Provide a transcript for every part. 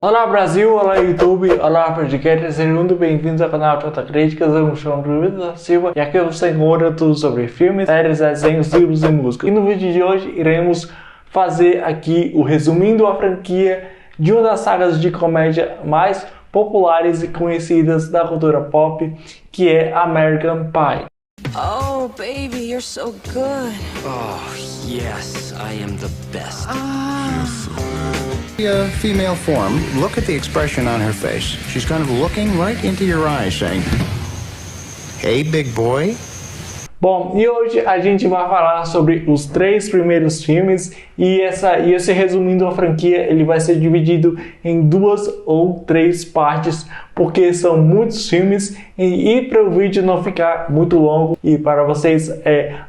Olá Brasil, olá YouTube, olá podcast, sejam muito bem-vindos ao canal Tota Críticas. Eu me chamo Luiz da Silva e aqui você encontra tudo sobre filmes, séries, desenhos, livros e música. E no vídeo de hoje iremos fazer aqui o resumindo a franquia de uma das sagas de comédia mais populares e conhecidas da cultura pop, que é American Pie. Oh, baby, you're so good. Oh, yes, I am the best. A female form, look at the expression on her face. She's kind of looking right into your eyes, saying, "Hey, big boy." Bom, e hoje a gente vai falar sobre os 3 primeiros filmes e esse resumindo a franquia ele vai ser dividido em 2 ou 3 partes, porque são muitos filmes e para o vídeo não ficar muito longo e para vocês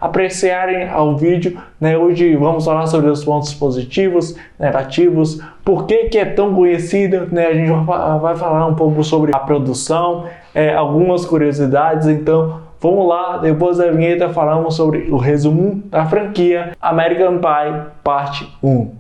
apreciarem ao vídeo, né, hoje vamos falar sobre os pontos positivos, negativos, por que é tão conhecido, né, a gente vai falar um pouco sobre a produção, algumas curiosidades, então vamos lá, depois da vinheta falamos sobre o resumo da franquia American Pie Parte 1.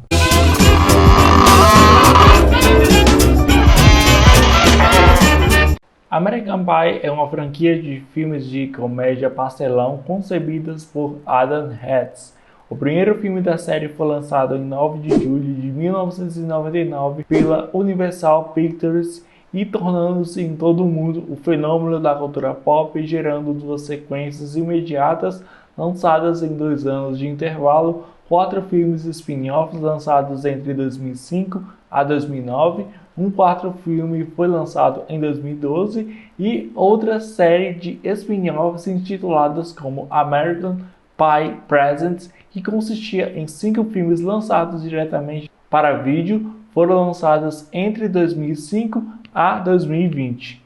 American Pie é uma franquia de filmes de comédia pastelão concebidas por Adam Hatz. O primeiro filme da série foi lançado em 9 de julho de 1999 pela Universal Pictures e tornando-se em todo o mundo o fenômeno da cultura pop, gerando 2 sequências imediatas lançadas em 2 anos de intervalo, 4 filmes spin-offs lançados entre 2005 a 2009, um 4º filme foi lançado em 2012 e outra série de spin-offs intituladas como American Pie Presents, que consistia em 5 filmes lançados diretamente para vídeo, foram lançados entre 2005 a 2020.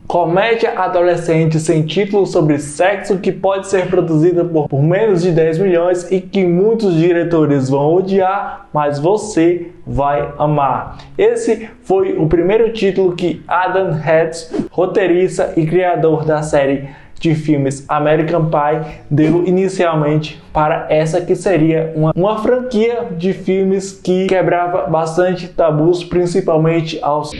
Comédia adolescente sem título sobre sexo que pode ser produzida por menos de 10 milhões e que muitos diretores vão odiar, mas você vai amar. Esse foi o primeiro título que Adam Hatz, roteirista e criador da série de filmes American Pie, deu inicialmente para essa que seria uma franquia de filmes que quebrava bastante tabus, principalmente aos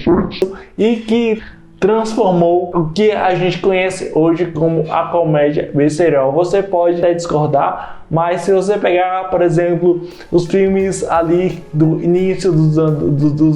e que transformou o que a gente conhece hoje como a comédia besterol. Você pode até discordar, mas se você pegar, por exemplo, os filmes ali do início dos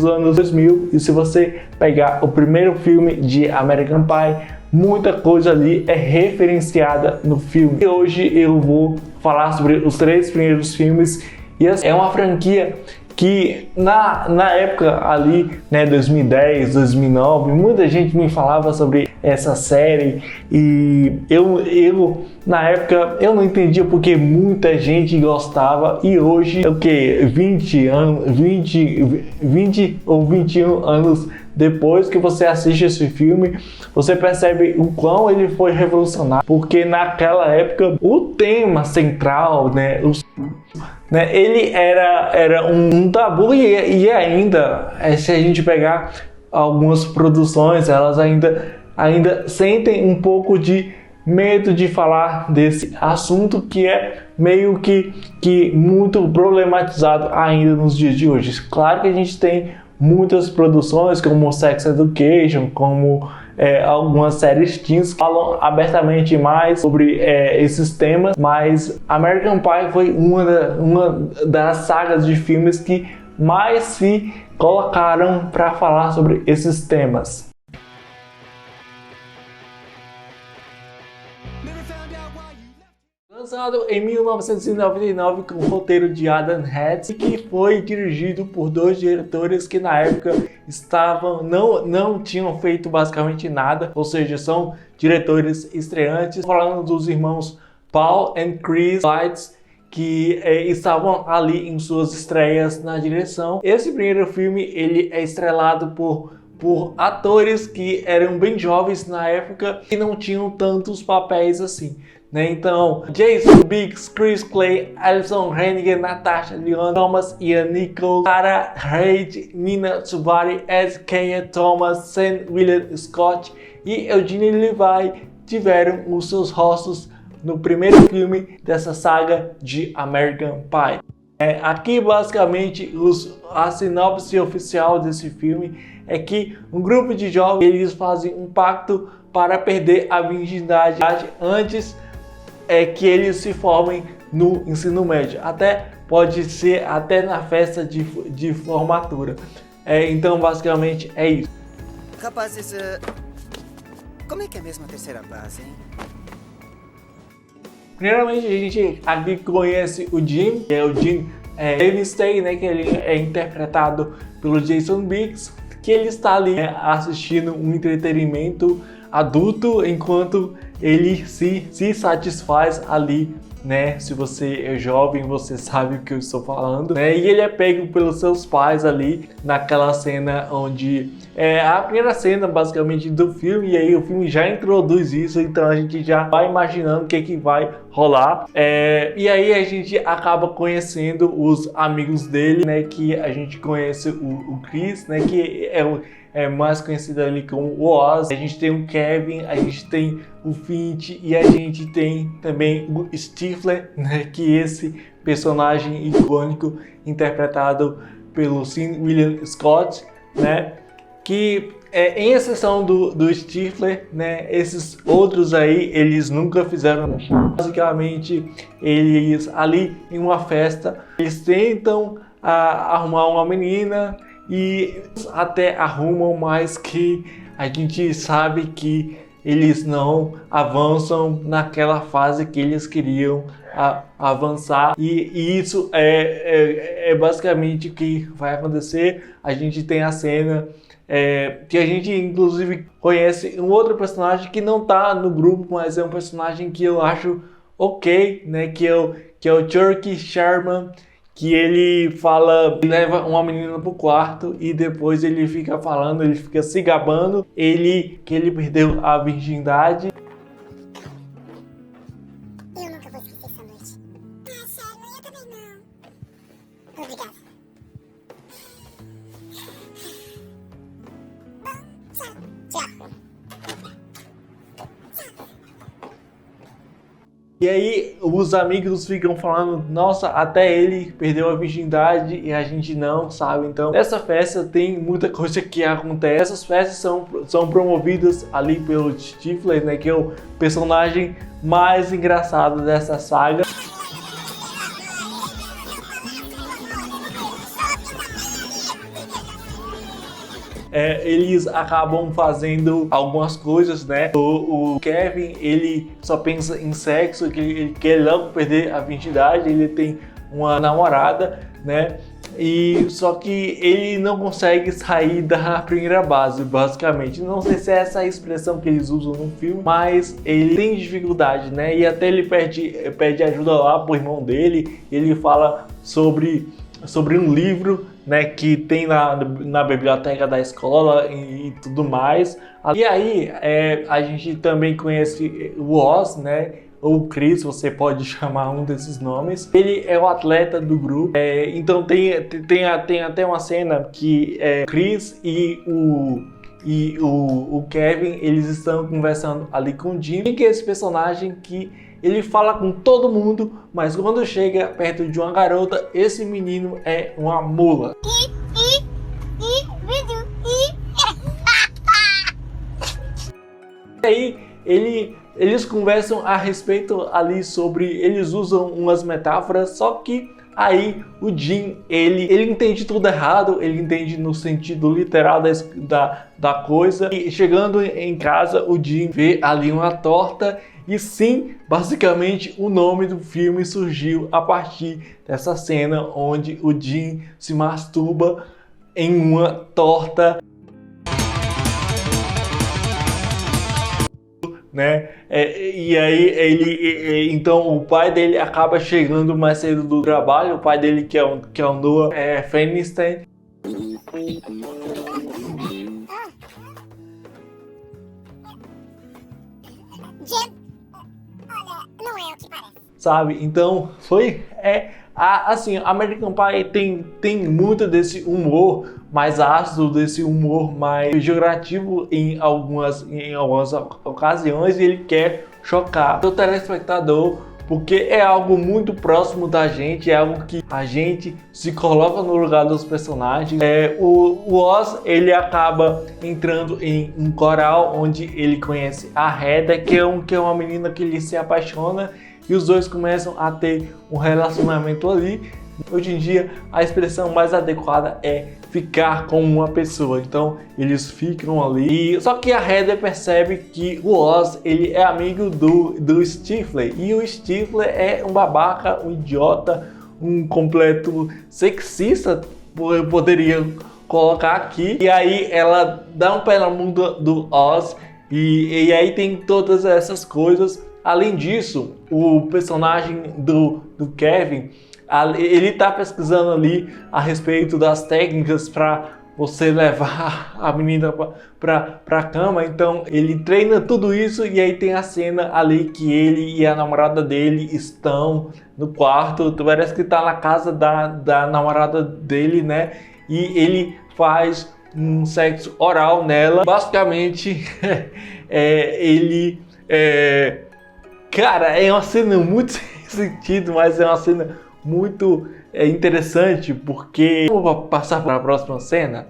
anos 2000 e se você pegar o primeiro filme de American Pie, muita coisa ali é referenciada no filme. E hoje eu vou falar sobre os 3 primeiros filmes e é uma franquia que na época ali, né, 2010, 2009, muita gente me falava sobre essa série e eu na época eu não entendia porque muita gente gostava e hoje é o que 20 ou 21 anos depois que você assiste esse filme, você percebe o quão ele foi revolucionário, porque naquela época o tema central, né, ele era um tabu e ainda, se a gente pegar algumas produções, elas ainda sentem um pouco de medo de falar desse assunto que é meio que muito problematizado ainda nos dias de hoje. Claro que a gente tem muitas produções como Sex Education, como algumas séries teens falam abertamente mais sobre esses temas, mas American Pie foi uma das sagas de filmes que mais se colocaram para falar sobre esses temas. Lançado em 1999 com o roteiro de Adam Hatz, que foi dirigido por 2 diretores que na época não tinham feito basicamente nada, ou seja, são diretores estreantes, falando dos irmãos Paul e Chris Weitz, que estavam ali em suas estreias na direção. Esse primeiro filme ele é estrelado por atores que eram bem jovens na época e não tinham tantos papéis assim, né? Então, Jason Biggs, Chris Clay, Alison Hannigan, Natasha Lyonne, Thomas Ian Nichols, Sarah Reid, Nina Subari, Ed Kenya Thomas, Sam William Scott e Eugene Levy tiveram os seus rostos no primeiro filme dessa saga de American Pie. Aqui basicamente a sinopse oficial desse filme é que um grupo de jovens eles fazem um pacto para perder a virgindade antes que eles se formem no ensino médio. Até pode ser até na festa de formatura. Então basicamente é isso. Rapazes, como é que é mesmo a terceira base, hein? Primeiramente a gente aqui conhece o Jim, que é o Jim Davidstein, né, que ele é interpretado pelo Jason Biggs, que ele está ali assistindo um entretenimento adulto enquanto ele se satisfaz ali, né? Se você é jovem, você sabe o que eu estou falando, né? E ele é pego pelos seus pais ali naquela cena onde a primeira cena basicamente do filme, e aí o filme já introduz isso, então a gente já vai imaginando o que vai rolar. E aí a gente acaba conhecendo os amigos dele, né? Que a gente conhece o Chris, né? Que é mais conhecido ali como o Oz. A gente tem o Kevin, a gente tem o Finch e a gente tem também o Stifler, né? Que esse personagem icônico interpretado pelo Sean William Scott, né? Que em exceção do Stifler, né? Esses outros aí eles nunca fizeram. Basicamente eles ali em uma festa eles tentam arrumar uma menina e até arrumam, mas que a gente sabe que eles não avançam naquela fase que eles queriam avançar, e isso é basicamente o que vai acontecer. A gente tem a cena que a gente inclusive conhece um outro personagem que não tá no grupo, mas é um personagem que eu acho ok, né, que é o Turkey Sherman, que ele leva uma menina pro quarto e depois ele fica falando, ele fica se gabando, que ele perdeu a virgindade. Eu nunca vou esquecer essa noite. Sério, eu também não. Obrigada. Bom, tchau. E aí os amigos ficam falando, nossa, até ele perdeu a virgindade e a gente não, sabe? Então, nessa festa tem muita coisa que acontece. Essas festas são promovidas ali pelo Stifler, né? Que é o personagem mais engraçado dessa saga. Eles acabam fazendo algumas coisas, né? O Kevin, ele só pensa em sexo, que ele quer logo perder a virgindade, ele tem uma namorada, né? E só que ele não consegue sair da primeira base, basicamente. Não sei se é essa a expressão que eles usam no filme, mas ele tem dificuldade, né? E até ele pede ajuda lá pro irmão dele, ele fala sobre um livro, né, que tem na biblioteca da escola e tudo mais. E aí a gente também conhece o Oz, né, ou Chris, você pode chamar um desses nomes. Ele é o atleta do grupo. Então tem até uma cena que Chris e o Kevin, eles estão conversando ali com o Jim, que é esse personagem que ele fala com todo mundo, mas quando chega perto de uma garota, esse menino é uma mula. E aí eles conversam a respeito ali sobre, eles usam umas metáforas, só que aí o Jim, ele entende tudo errado, ele entende no sentido literal da coisa. E chegando em casa, o Jim vê ali uma torta. E sim, basicamente o nome do filme surgiu a partir dessa cena onde o Jim se masturba em uma torta, né? E aí então o pai dele acaba chegando mais cedo do trabalho, o pai dele que é o Noah Feinstein. Sabe? Então foi assim, American Pie tem muito desse humor mais ácido, desse humor mais pejorativo em algumas ocasiões, e ele quer chocar o telespectador porque é algo muito próximo da gente, é algo que a gente se coloca no lugar dos personagens. O Oz, ele acaba entrando em um coral onde ele conhece a Heather, que é uma menina que ele se apaixona, e os dois começam a ter um relacionamento ali. Hoje em dia, a expressão mais adequada é ficar com uma pessoa. Então, eles ficam ali. Só que a Heather percebe que o Oz, ele é amigo do Stifler. E o Stifler é um babaca, um idiota, um completo sexista, eu poderia colocar aqui. E aí, ela dá um pé na mão do Oz. E aí tem todas essas coisas. Além disso, o personagem do Kevin, ele está pesquisando ali a respeito das técnicas para você levar a menina para a cama. Então ele treina tudo isso, e aí tem a cena ali que ele e a namorada dele estão no quarto. Parece que está na casa da namorada dele, né? E ele faz um sexo oral nela. Basicamente, cara, é uma cena muito sem sentido, mas é uma cena muito interessante, porque... Vou passar para a próxima cena.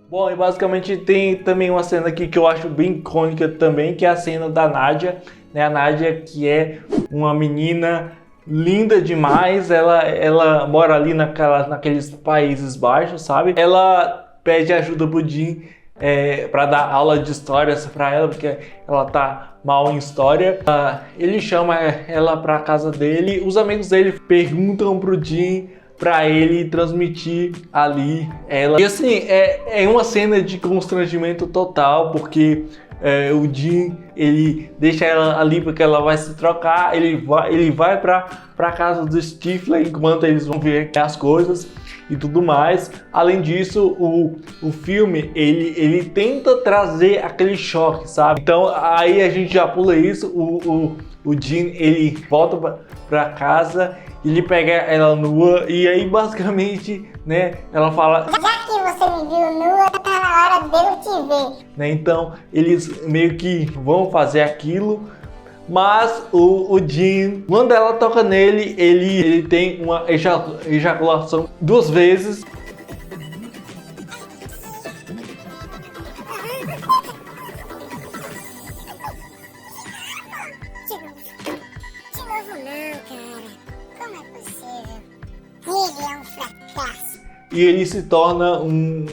Bom, e basicamente tem também uma cena aqui que eu acho bem icônica também, que é a cena da Nadia, né? A Nadia, que é uma menina linda demais, ela mora ali naqueles Países Baixos, sabe? Ela pede ajuda pro Jim para dar aula de histórias para ela, porque ela tá mal em história. Ele chama ela para casa dele. Os amigos dele perguntam pro Jim para ele transmitir ali ela. E assim, é uma cena de constrangimento total, porque o Jim, ele deixa ela ali porque ela vai se trocar. Ele vai para casa do Stifler enquanto eles vão ver as coisas e tudo mais. Além disso, o filme, ele tenta trazer aquele choque, sabe? Então aí a gente já pula isso. O Jim, ele volta para casa, ele pega ela nua, e aí basicamente, né, ela fala: Já que você me viu nua, tá na hora de eu te ver. Né? Então eles meio que vão fazer aquilo. Mas o Jim, quando ela toca nele, ele tem uma ejaculação 2 vezes. De novo não, cara. Como é possível? Ele é um fracasso. E ele se torna um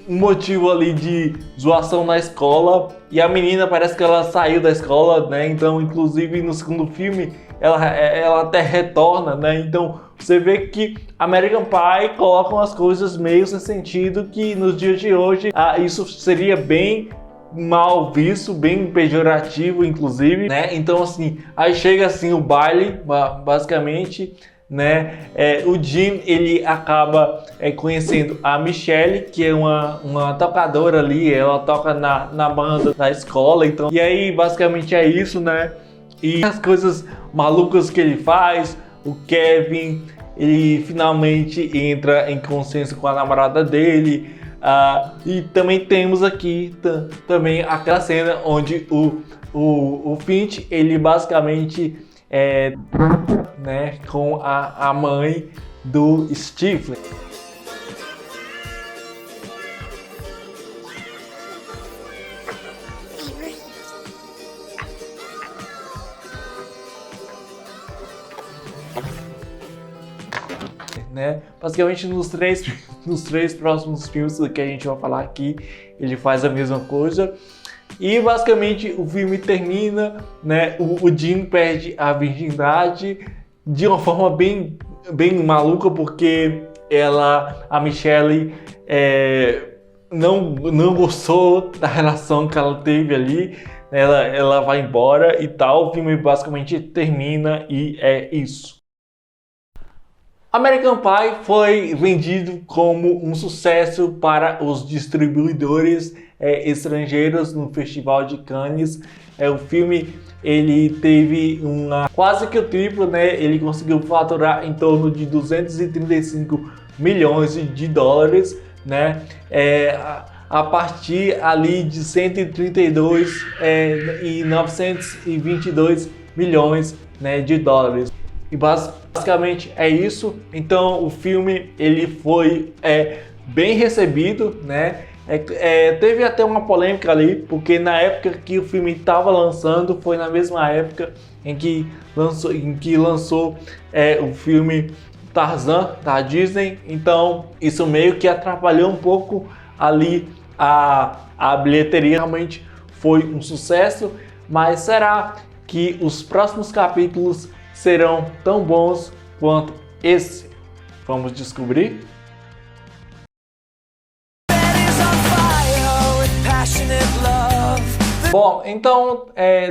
motivo ali de zoação na escola. E a menina parece que ela saiu da escola, né? Então, inclusive no segundo filme, ela até retorna, né? Então você vê que American Pie colocam as coisas meio sem sentido, que nos dias de hoje isso seria bem mal visto, bem pejorativo, inclusive, né? Então assim, aí chega assim o baile, basicamente, né? O Jim, ele acaba conhecendo a Michelle, que é uma tocadora ali. Ela toca na banda da escola. Então, e aí basicamente é isso, né? E as coisas malucas que ele faz. O Kevin, ele finalmente entra em consenso com a namorada dele. E também temos aqui também aquela cena onde o Finch, ele basicamente né, com a mãe do Stifler. Né? Basicamente nos três próximos filmes que a gente vai falar aqui, ele faz a mesma coisa. E basicamente o filme termina, né? O Jim perde a virgindade de uma forma bem maluca, porque a Michelle não gostou da relação que ela teve ali. Ela vai embora e tal. O filme basicamente termina e é isso. American Pie foi vendido como um sucesso para os distribuidores estrangeiros no Festival de Cannes. O filme, ele teve quase que o triplo, né? Ele conseguiu faturar em torno de 235 milhões de dólares, né? A partir ali de 132 e 922 milhões, né, de dólares. E basicamente é isso. Então o filme ele foi bem recebido, né? Teve até uma polêmica ali, porque na época que o filme estava lançando foi na mesma época em que lançou o filme Tarzan da Disney. Então isso meio que atrapalhou um pouco ali a bilheteria. Realmente foi um sucesso, mas será que os próximos capítulos serão tão bons quanto esse? Vamos descobrir. Bom, então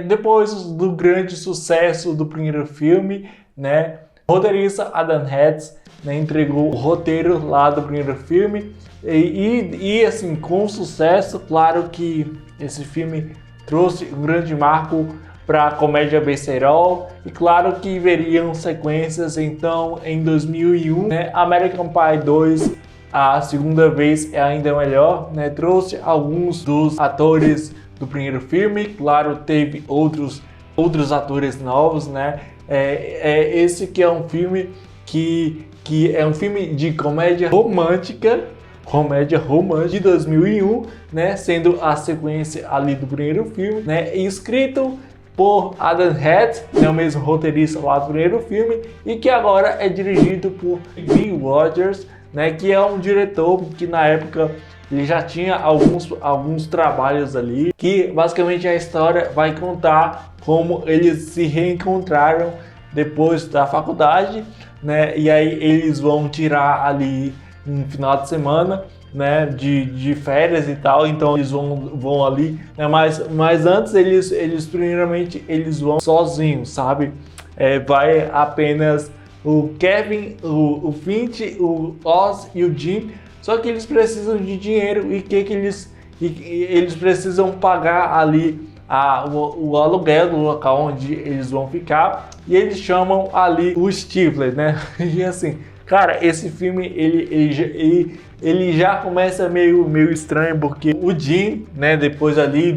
depois do grande sucesso do primeiro filme, né, o roteirista Adam Hatz, né, entregou o roteiro lá do primeiro filme e assim, com sucesso. Claro que esse filme trouxe um grande marco para a comédia besterol, e claro que veriam sequências. Então em 2001, né, American Pie 2, a segunda vez é ainda melhor, né, trouxe alguns dos atores do primeiro filme. Claro, teve outros atores novos, né. Esse que é um filme que é um filme de comédia romântica de 2001, né, sendo a sequência ali do primeiro filme, né, escrito por Adam Hatz, né, o mesmo roteirista lá do primeiro filme, e que agora é dirigido por Bill Rogers, né, que é um diretor que na época ele já tinha alguns trabalhos ali, que basicamente a história vai contar como eles se reencontraram depois da faculdade, né, e aí eles vão tirar ali um final de semana, né, de férias e tal. Então eles vão ali, né, mas antes eles primeiramente eles vão sozinhos, sabe? Vai apenas o Kevin, o Finch, o Oz e o Jim. Só que eles precisam de dinheiro e eles precisam pagar ali o aluguel do local onde eles vão ficar, e eles chamam ali o Stifler, né? E assim, cara, esse filme ele já começa meio estranho, porque o Jim, né, depois ali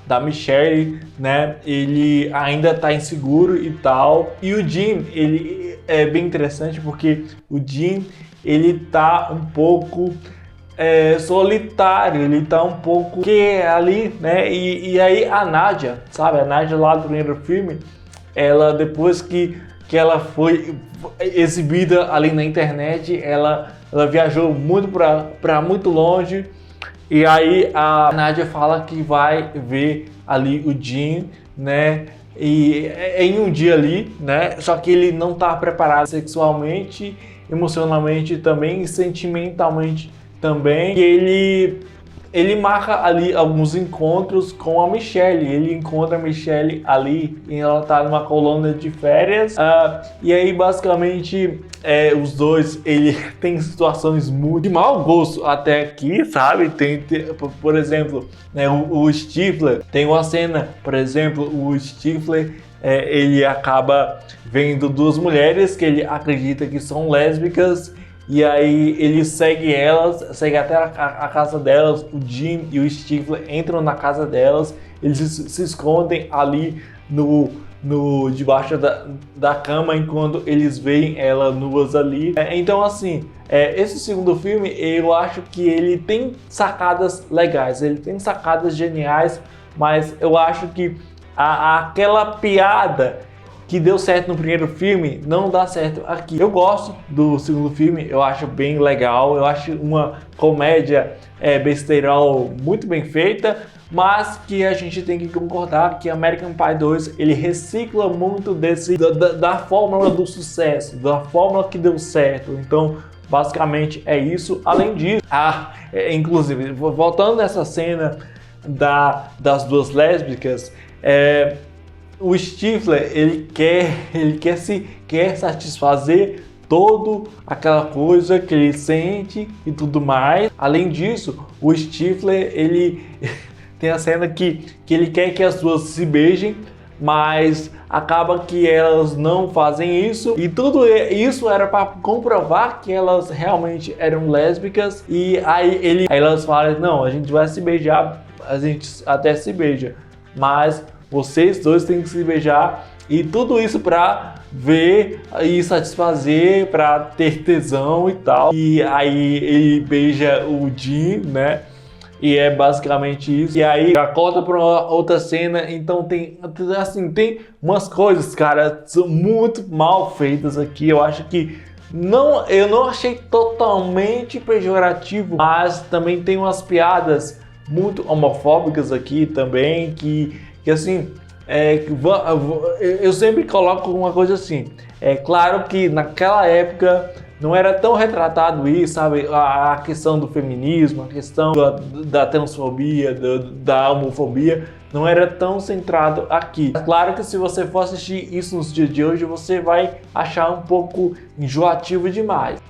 da Michelle, né, ele ainda tá inseguro e tal. E o Jim, ele é bem interessante porque o Jim, ele tá um pouco solitário, ele tá um pouco ali, né, e aí a Nadia, sabe, a Nadia lá do primeiro filme, ela depois que ela foi exibida ali na internet, ela viajou muito para muito longe, e aí a Nadia fala que vai ver ali o Jim, né, e em um dia ali, né, só que ele não tá preparado sexualmente, emocionalmente também e sentimentalmente também, e ele marca ali alguns encontros com a Michelle. Ele encontra a Michelle ali e ela tá numa colônia de férias. E aí basicamente os dois, ele tem situações muito de mau gosto até aqui, sabe? Tem por exemplo, né, o Stifler, tem uma cena, por exemplo, o Stifler ele acaba vendo duas mulheres que ele acredita que são lésbicas. E aí ele segue até a casa delas. O Jim e o Stifler entram na casa delas, eles se escondem ali debaixo da cama enquanto eles veem elas nuas ali. Então assim, esse segundo filme, eu acho que ele tem sacadas legais, ele tem sacadas geniais, mas eu acho que aquela piada que deu certo no primeiro filme não dá certo aqui. Eu gosto do segundo filme, eu acho bem legal, eu acho uma comédia besterol muito bem feita, mas que a gente tem que concordar que American Pie 2 ele recicla muito da fórmula do sucesso, da fórmula que deu certo. Então basicamente é isso. Além disso, inclusive voltando nessa cena das duas lésbicas, o Stifler, ele quer satisfazer toda aquela coisa que ele sente e tudo mais. Além disso, o Stifler, ele tem a cena que ele quer que as duas se beijem, mas acaba que elas não fazem isso, e tudo isso era para comprovar que elas realmente eram lésbicas. E aí elas falam: não, a gente vai se beijar, a gente até se beija, mas vocês dois têm que se beijar E tudo isso pra ver e satisfazer, pra ter tesão e tal. E aí ele beija o Jim, né? E é basicamente isso. E aí já corta pra uma outra cena. Então tem, assim, tem umas coisas, cara, são muito mal feitas aqui. Eu acho que eu não achei totalmente pejorativo, mas também tem umas piadas muito homofóbicas aqui também, que assim, eu sempre coloco uma coisa assim. É claro que naquela época não era tão retratado isso, sabe? A questão do feminismo, a questão da transfobia, da homofobia, não era tão centrado aqui. Claro que se você for assistir isso nos dias de hoje, você vai achar um pouco enjoativo demais.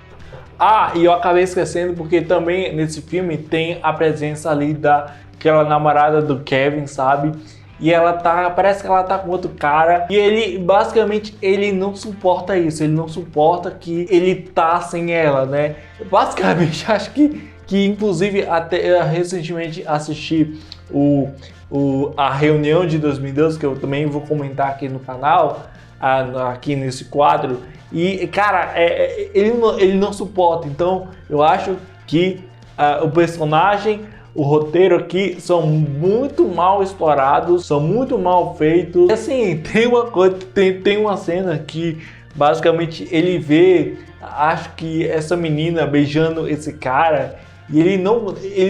Ah, e eu acabei esquecendo porque também nesse filme tem a presença ali daquela namorada do Kevin, sabe? E ela parece que ela tá com outro cara. E ele, basicamente, ele não suporta isso. Ele não suporta que ele tá sem ela, né? Basicamente, acho que inclusive, até recentemente assisti a reunião de 2012, que eu também vou comentar aqui no canal, aqui nesse quadro. E, cara, ele não suporta. Então, eu acho que o personagem, o roteiro aqui são muito mal explorados, são muito mal feitos. E, assim, tem uma cena que basicamente ele vê, acho que essa menina beijando esse cara e ele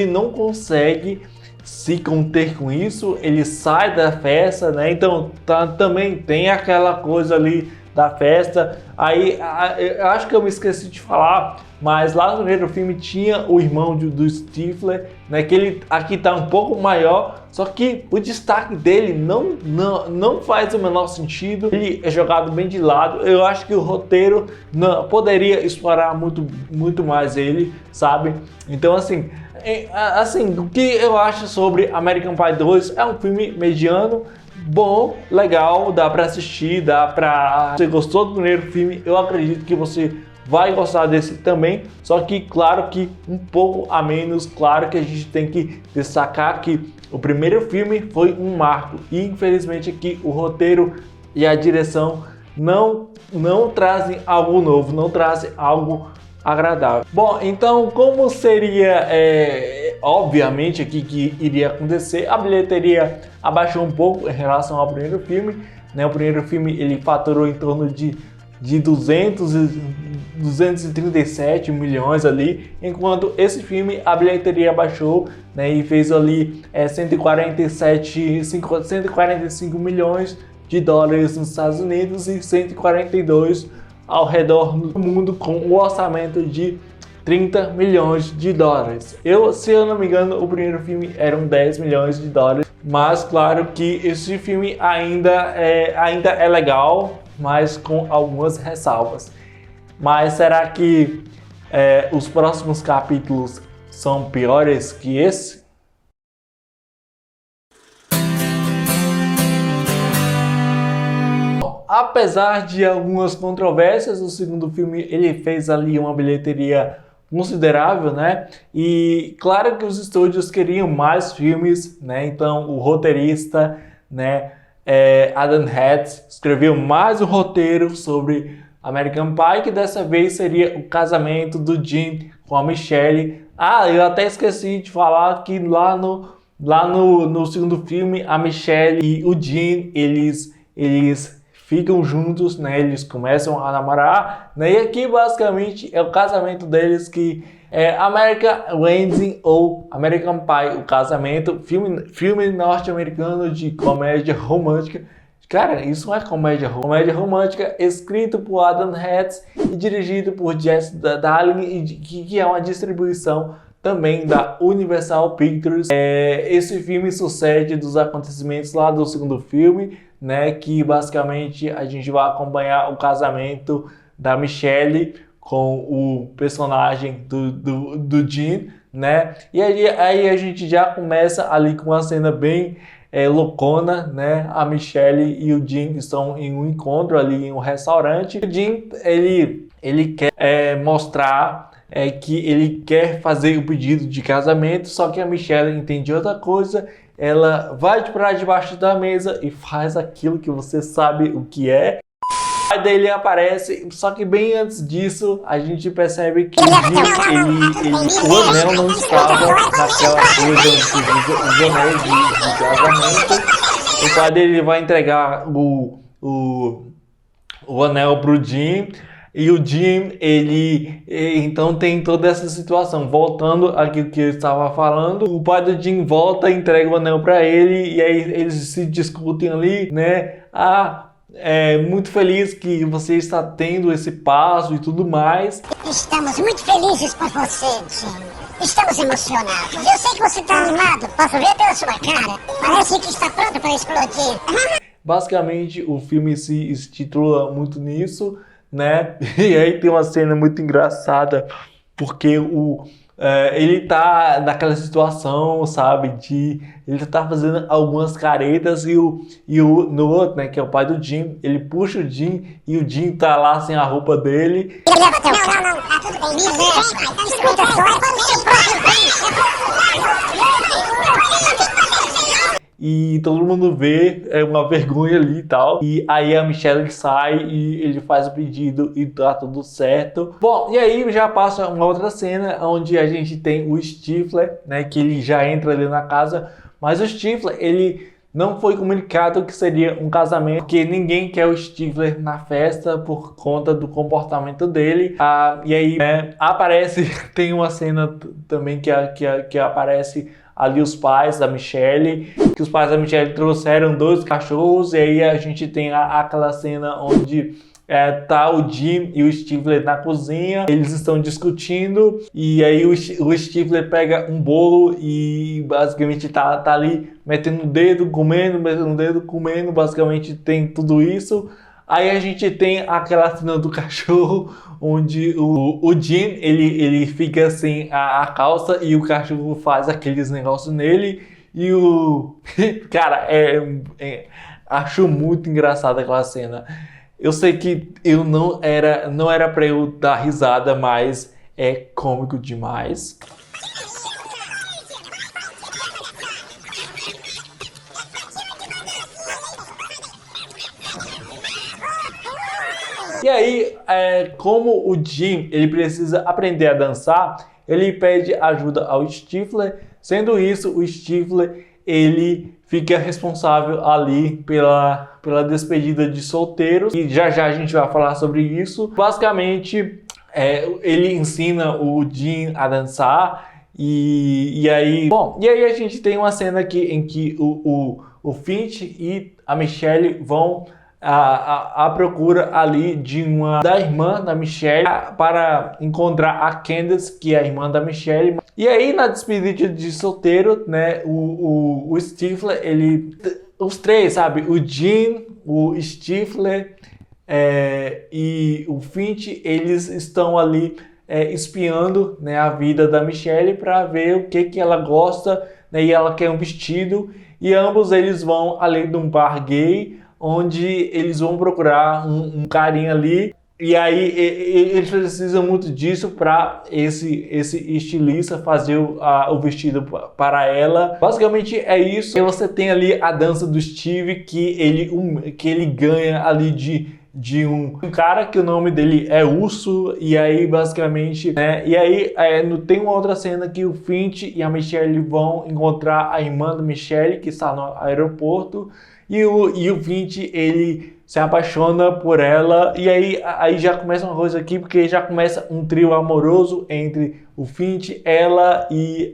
não consegue se conter com isso. Ele sai da festa, né? Então também tem aquela coisa ali da festa. Aí eu acho que eu me esqueci de falar, mas lá no primeiro filme tinha o irmão do Stifler, né, que ele aqui tá um pouco maior, só que o destaque dele não faz o menor sentido. Ele é jogado bem de lado. Eu acho que o roteiro poderia explorar muito mais ele, sabe? Então assim, o que eu acho sobre American Pie 2 é um filme mediano, bom, legal, dá pra assistir, Se você gostou do primeiro filme, eu acredito que você vai gostar desse também, só que claro que um pouco a menos. Claro que a gente tem que destacar que o primeiro filme foi um marco e infelizmente aqui o roteiro e a direção não trazem algo novo, não trazem algo agradável. Bom, então como seria, obviamente aqui que iria acontecer, a bilheteria abaixou um pouco em relação ao primeiro filme, né? O primeiro filme ele faturou em torno de 237 milhões ali, enquanto esse filme a bilheteria baixou, né, e fez ali 145 milhões de dólares nos Estados Unidos e 142 ao redor do mundo, com um orçamento de 30 milhões de dólares. Se eu não me engano, o primeiro filme eram 10 milhões de dólares, mas claro que esse filme ainda é legal, mas com algumas ressalvas. Mas será que os próximos capítulos são piores que esse? Apesar de algumas controvérsias, o segundo filme ele fez ali uma bilheteria considerável, né? E claro que os estúdios queriam mais filmes, né? Então o roteirista, né, Adam Hatz, escreveu mais um roteiro sobre American Pie, que dessa vez seria o casamento do Jim com a Michelle. Eu até esqueci de falar que lá no segundo filme a Michelle e o Jim eles ficam juntos, né? Eles começam a namorar, né? E aqui basicamente é o casamento deles, que é American Wedding ou American Pie, o casamento, filme norte-americano de comédia romântica. Cara, isso não é comédia romântica, escrito por Adam Hatz e dirigido por Jess Darling, que é uma distribuição também da Universal Pictures. Esse filme sucede dos acontecimentos lá do segundo filme, né, que basicamente a gente vai acompanhar o casamento da Michelle com o personagem do Jim, né, e aí a gente já começa ali com uma cena bem loucona, né? A Michelle e o Jim estão em um encontro ali em um restaurante. O Jim, ele quer mostrar que ele quer fazer o pedido de casamento, só que a Michelle entende outra coisa. ela vai para debaixo da mesa e faz aquilo que você sabe o que é. Aí dele aparece, só que bem antes disso, a gente percebe que o anel não estava naquela coisa, os anéis de casamento. O pai dele vai entregar o anel pro Jim. E o Jim, ele então tem toda essa situação. Voltando aqui que eu estava falando, o pai do Jim volta, entrega o anel para ele, e aí eles se discutem ali, né? Muito feliz que você está tendo esse passo e tudo mais. Estamos muito felizes por você, Jim. Estamos emocionados. Eu sei que você está animado. Posso ver pela sua cara. Parece que está pronto para explodir. Basicamente, o filme se intitula muito nisso, né? E aí tem uma cena muito engraçada, porque ele tá naquela situação, sabe, ele tá fazendo algumas caretas e o Noah, né, que é o pai do Jim, ele puxa o Jim e o Jim tá lá sem a roupa dele. Não, tá tudo bem. Escuta só, é para o seu próprio E todo mundo vê, é uma vergonha ali e tal. E aí a Michelle sai e ele faz o pedido e tá tudo certo. Bom, e aí já passa uma outra cena onde a gente tem o Stifler, né, que ele já entra ali na casa. Mas o Stifler, ele não foi comunicado que seria um casamento, porque ninguém quer o Stifler na festa por conta do comportamento dele. E aí aparece, tem uma cena também que aparece ali os pais da Michelle, que os pais da Michelle trouxeram 2 cachorros, e aí a gente tem aquela cena onde tá o Jim e o Stifler na cozinha, eles estão discutindo, e aí o Stifler pega um bolo e basicamente tá ali metendo o dedo, comendo, basicamente tem tudo isso. Aí a gente tem aquela cena do cachorro, onde o Jim, ele fica sem a calça e o cachorro faz aqueles negócios nele. E cara, acho muito engraçada aquela cena. Eu sei que não era pra eu dar risada, mas é cômico demais. E aí, como o Jim ele precisa aprender a dançar, ele pede ajuda ao Stifler. Sendo isso, o Stifler ele fica responsável ali pela despedida de solteiros. E já a gente vai falar sobre isso. Basicamente, ele ensina o Jim a dançar. E aí a gente tem uma cena aqui em que o Finch e a Michelle vão à procura ali da irmã da Michelle para encontrar a Candace, que é a irmã da Michelle. E aí na despedida de solteiro, né, o Stifler, os três, sabe, o Jim, o Stifler e o Finch, eles estão ali espiando, né, a vida da Michelle para ver o que ela gosta, né, e ela quer um vestido, e ambos eles vão além de um bar gay, onde eles vão procurar um carinha ali. E aí eles precisam muito disso para esse estilista fazer o vestido para ela. Basicamente é isso. E você tem ali a dança do Steve, que ele ganha ali de um cara que o nome dele é Urso. E aí basicamente, né? E aí tem uma outra cena que o Finch e a Michelle vão encontrar a irmã da Michelle, que está no aeroporto. E o Finch, ele se apaixona por ela, e aí já começa uma coisa aqui, porque já começa um trio amoroso entre o Finch, ela e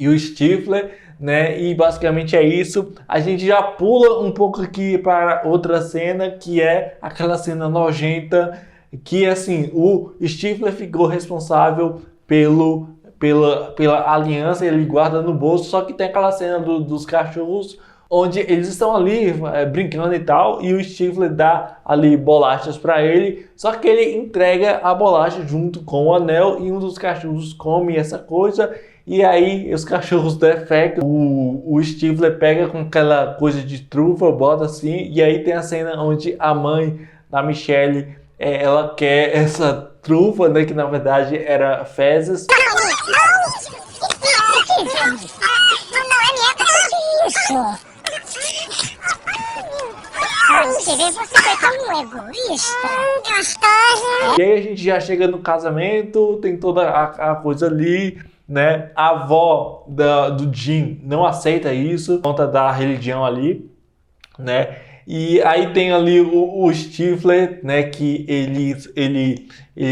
o Stifler, né? E basicamente é isso. A gente já pula um pouco aqui para outra cena, que é aquela cena nojenta, que assim, o Stifler ficou responsável pela aliança, ele guarda no bolso, só que tem aquela cena dos cachorros, onde eles estão ali brincando e tal, e o Stifler dá ali bolachas para ele, só que ele entrega a bolacha junto com o anel, e um dos cachorros come essa coisa, e aí os cachorros defecam, o Stifler pega com aquela coisa de trufa, bota assim, e aí tem a cena onde a mãe da Michelle, ela quer essa trufa, né, que na verdade era fezes. isso? Você vê, você foi tão egoísta. Gostosa. E aí a gente já chega no casamento, tem toda a coisa ali, né? A avó do Jim não aceita isso, por conta da religião ali, né? E aí tem ali o Stifler, né? Que ele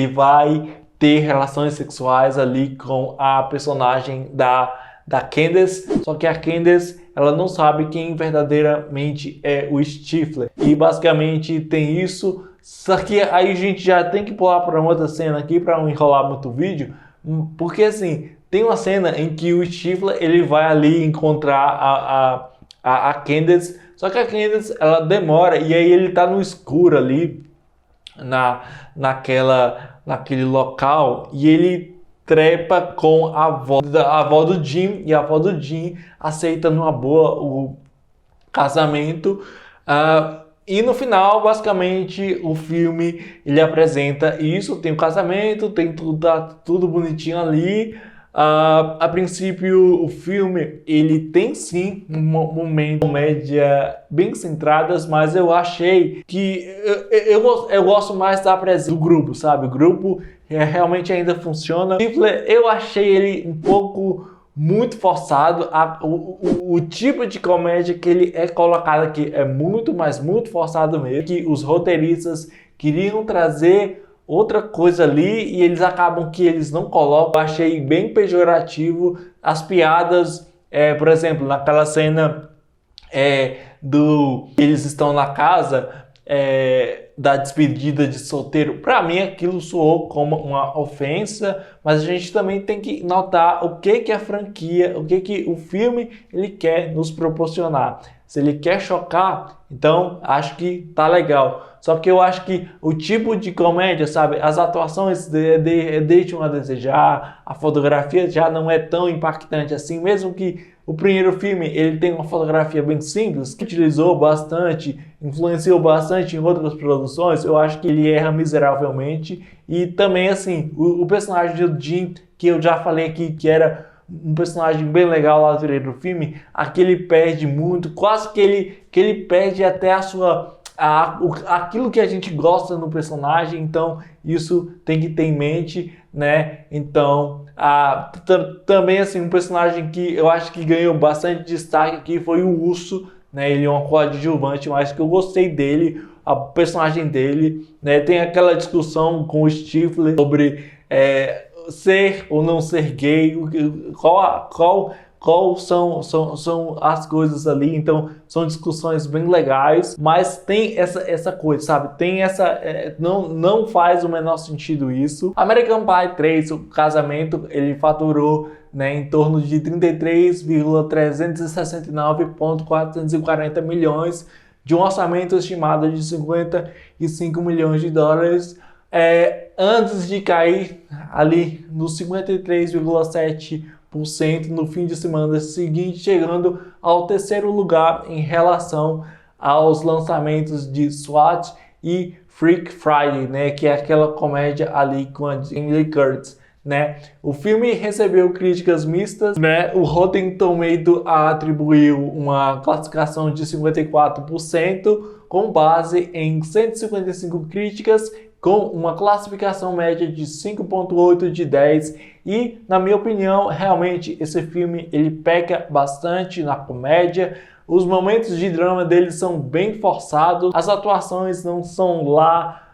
vai ter relações sexuais ali com a personagem da Candace, só que a Candace, ela não sabe quem verdadeiramente é o Stifler. E basicamente tem isso, só que aí a gente já tem que pular para uma outra cena aqui para não enrolar muito o vídeo, porque assim, tem uma cena em que o Stifler, ele vai ali encontrar a Candace, só que a Candace, ela demora, e aí ele tá no escuro ali, naquele local, e ele trepa com a avó do Jim, e a avó do Jim aceita numa boa o casamento. E no final, basicamente, o filme ele apresenta isso, tem o casamento, tem tudo bonitinho ali. A princípio, o filme ele tem sim um momento de comédia bem centradas, mas eu achei que eu gosto mais da presença do grupo, sabe? O grupo realmente ainda funciona. Eu achei ele um pouco muito forçado. O tipo de comédia que ele é colocado aqui é muito, mas muito forçado mesmo. Que os roteiristas queriam trazer outra coisa ali e eles acabam que eles não colocam. Eu achei bem pejorativo as piadas, por exemplo, naquela cena eles estão na casa da despedida de solteiro. Para mim aquilo soou como uma ofensa, mas a gente também tem que notar o que a franquia, o que o filme ele quer nos proporcionar. Se ele quer chocar, então acho que tá legal. Só que eu acho que o tipo de comédia, sabe, as atuações deixam a desejar, a fotografia já não é tão impactante assim, mesmo que o primeiro filme ele tem uma fotografia bem simples, que utilizou bastante, influenciou bastante em outras produções. Eu acho que ele erra miseravelmente. E também assim, o personagem do Jim, que eu já falei aqui que era um personagem bem legal lá do filme, aqui ele perde muito, quase que ele perde até aquilo que a gente gosta no personagem. Então isso tem que ter em mente, né? Então também assim, um personagem que eu acho que ganhou bastante destaque aqui foi o Urso, né? Ele é um coadjuvante, mas que eu gostei dele, a personagem dele, né? Tem aquela discussão com o Stifler sobre ser ou não ser gay, qual são as coisas ali. Então são discussões bem legais, mas tem essa coisa, sabe? Tem não faz o menor sentido isso. American Pie 3, o casamento, ele faturou, né, em torno de 33,369,440 milhões, de um orçamento estimado de 55 milhões de dólares, antes de cair ali nos 53,7% no fim de semana seguinte, chegando ao terceiro lugar em relação aos lançamentos de SWAT e Freak Friday, né, que é aquela comédia ali com a Jamie Lee Curtis, né? O filme recebeu críticas mistas, né? O Rotten Tomatoes atribuiu uma classificação de 54% com base em 155 críticas, com uma classificação média de 5.8 de 10, e na minha opinião, realmente esse filme ele peca bastante na comédia. Os momentos de drama dele são bem forçados, as atuações não são lá,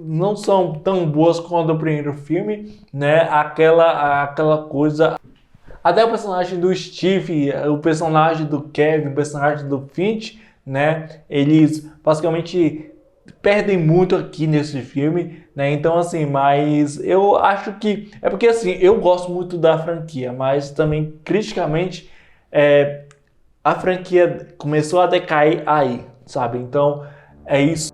não são tão boas quanto o primeiro filme, né? Aquela coisa. Até o personagem do Steve, o personagem do Kevin, o personagem do Finch, né? Eles basicamente perdem muito aqui nesse filme, né? Então assim, mas eu acho que é porque assim, eu gosto muito da franquia, mas também criticamente a franquia começou a decair aí, sabe? Então é isso.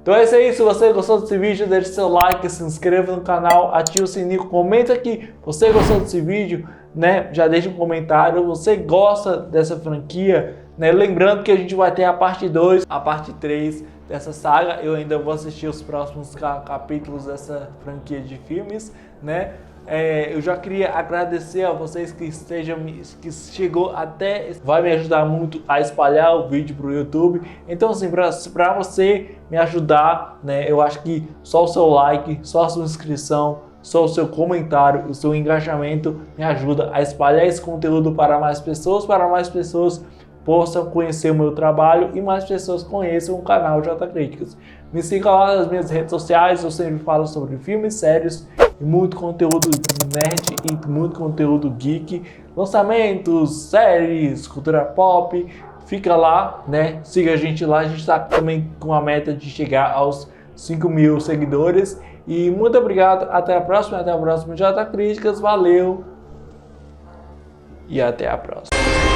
Então é isso aí. Se você gostou desse vídeo, deixe seu like, se inscreva no canal, ative o sininho, comenta aqui. Você gostou desse vídeo, né? Já deixa um comentário. Você gosta dessa franquia, né? Lembrando que a gente vai ter a parte 2, a parte 3 dessa saga. Eu ainda vou assistir os próximos capítulos dessa franquia de filmes, né? eu já queria agradecer a vocês que chegou até, vai me ajudar muito a espalhar o vídeo para o YouTube. Então assim, para você me ajudar, né, eu acho que só o seu like, só a sua inscrição, só o seu comentário, o seu engajamento me ajuda a espalhar esse conteúdo para mais pessoas possam conhecer o meu trabalho e mais pessoas conheçam o canal J Críticas. Me siga lá nas minhas redes sociais, eu sempre falo sobre filmes, séries e muito conteúdo nerd e muito conteúdo geek, lançamentos, séries, cultura pop. Fica lá, né? Siga a gente lá, a gente está também com a meta de chegar aos 5.000 seguidores. E muito obrigado, até a próxima J Críticas, valeu e até a próxima.